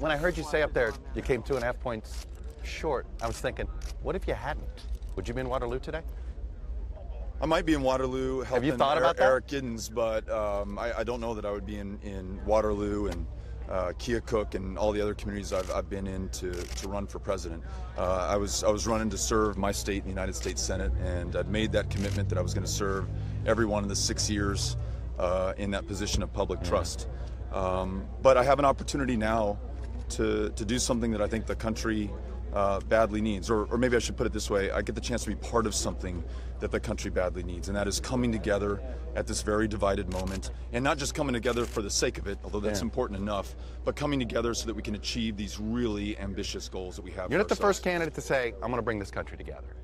When I heard you say up there you came 2.5 points short, I was thinking, what if you hadn't? Would you be in Waterloo today? I might be in Waterloo helping Have you thought about that? Eric Giddens, but I don't know that I would be in Waterloo and Keokuk and all the other communities I've been in to run for president. I was running to serve my state in the United States Senate, and I'd made that commitment that I was going to serve every one of the 6 years in that position of public trust. But I have an opportunity now to do something that I think the country badly needs, or maybe I should put it this way: I get the chance to be part of something that the country badly needs, and that is coming together at this very divided moment, and not just coming together for the sake of it, although that's important enough, but coming together so that we can achieve these really ambitious goals that we have. You're not the first candidate to say, I'm going to bring this country together.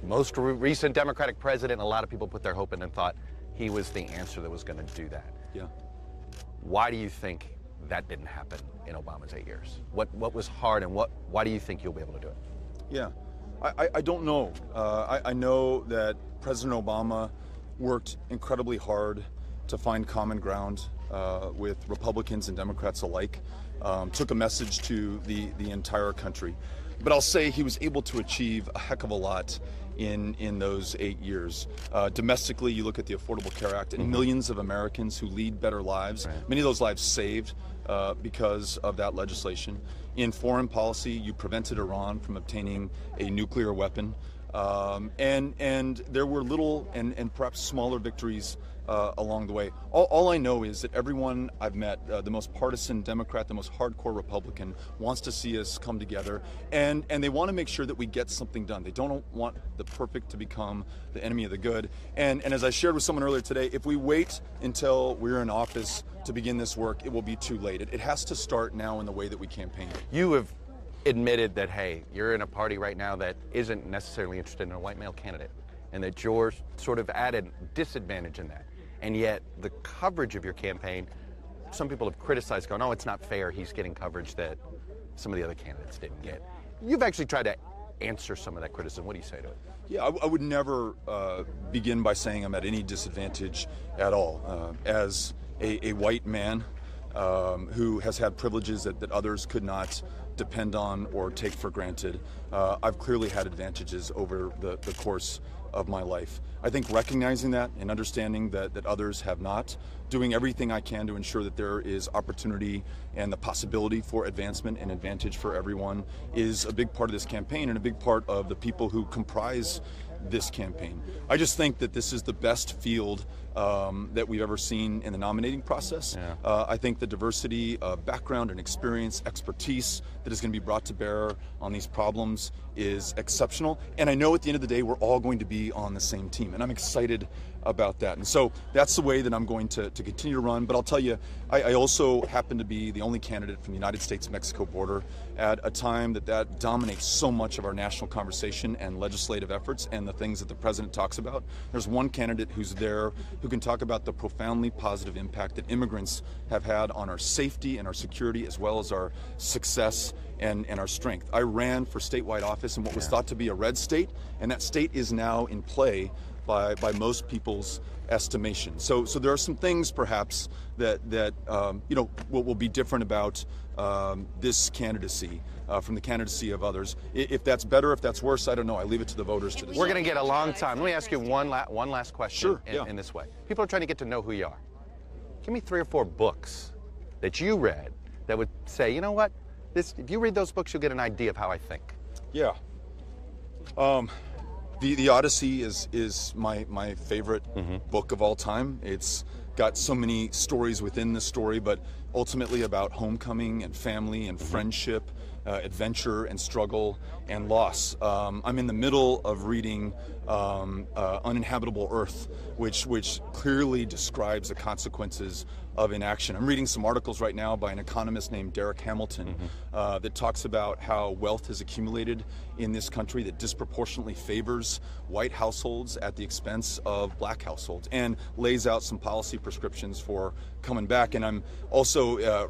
Most recent Democratic president, a lot of people put their hope in and thought he was the answer that was going to do that. Yeah. Why do you think that didn't happen in Obama's 8 years? What was hard, and why do you think you'll be able to do it? Yeah, I don't know. I know that President Obama worked incredibly hard to find common ground with Republicans and Democrats alike, took a message to the entire country. But I'll say he was able to achieve a heck of a lot in those 8 years. Domestically, you look at the Affordable Care Act and millions of Americans who lead better lives, many of those lives saved because of that legislation. In foreign policy, you prevented Iran from obtaining a nuclear weapon. And there were little and perhaps smaller victories along the way. All I know is that everyone I've met, the most partisan Democrat, the most hardcore Republican, wants to see us come together, and they want to make sure that we get something done. They don't want the perfect to become the enemy of the good. And as I shared with someone earlier today, if we wait until we're in office to begin this work, it will be too late. It has to start now in the way that we campaign. You have admitted that, hey, you're in a party right now that isn't necessarily interested in a white male candidate, and that you're sort of at a disadvantage in that. And yet the coverage of your campaign, some people have criticized, going, oh, it's not fair, he's getting coverage that some of the other candidates didn't get. You've actually tried to answer some of that criticism. What do you say to it? Yeah, I would never begin by saying I'm at any disadvantage at all. As a white man who has had privileges that others could not depend on or take for granted, I've clearly had advantages over the course of my life. I think recognizing that and understanding that others have not, doing everything I can to ensure that there is opportunity and the possibility for advancement and advantage for everyone is a big part of this campaign and a big part of the people who comprise this campaign. I just think that this is the best field that we've ever seen in the nominating process. Yeah. I think the diversity of background and experience, expertise that is going to be brought to bear on these problems is exceptional. And I know at the end of the day, we're all going to be on the same team. And I'm excited about that. And so that's the way that I'm going to continue to run. But I'll tell you, I also happen to be the only candidate from the United States-Mexico border at a time that dominates so much of our national conversation and legislative efforts and the things that the president talks about. There's one candidate who's there who can talk about the profoundly positive impact that immigrants have had on our safety and our security, as well as our success and our strength. I ran for statewide office in what was thought to be a red state, and that state is now in play by most people's estimation. So there are some things perhaps that you know will be different about this candidacy from the candidacy of others. If that's better, if that's worse, I don't know. I leave it to the voters to decide. We're going to get a long time. Let me ask you one last question. Sure, in this way. People are trying to get to know who you are. Give me 3 or 4 books that you read that would say, you know what, if you read those books, you'll get an idea of how I think. Yeah. The Odyssey is my favorite book of all time. It's got so many stories within the story, but ultimately about homecoming and family and friendship, adventure and struggle and loss. I'm in the middle of reading Uninhabitable Earth, which clearly describes the consequences of inaction. I'm reading some articles right now by an economist named Derek Hamilton that talks about how wealth has accumulated in this country that disproportionately favors white households at the expense of black households, and lays out some policy prescriptions for coming back. And I'm also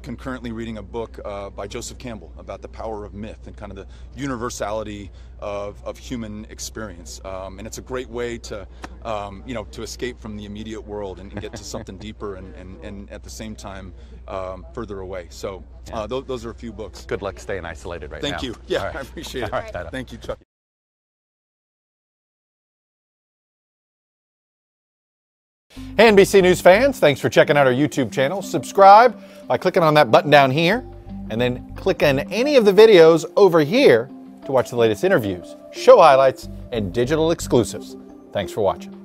concurrently reading a book by Joseph Campbell about the power of myth and kind of the universality of human experience. And it's a great way to, to escape from the immediate world and get to something deeper and at the same time further away. So those are a few books. Good luck staying isolated right now. Thank you. Yeah, right. I appreciate it. All right, Beto. Thank you, Chuck. Hey, NBC News fans, thanks for checking out our YouTube channel. Subscribe by clicking on that button down here, and then click on any of the videos over here to watch the latest interviews, show highlights, and digital exclusives. Thanks for watching.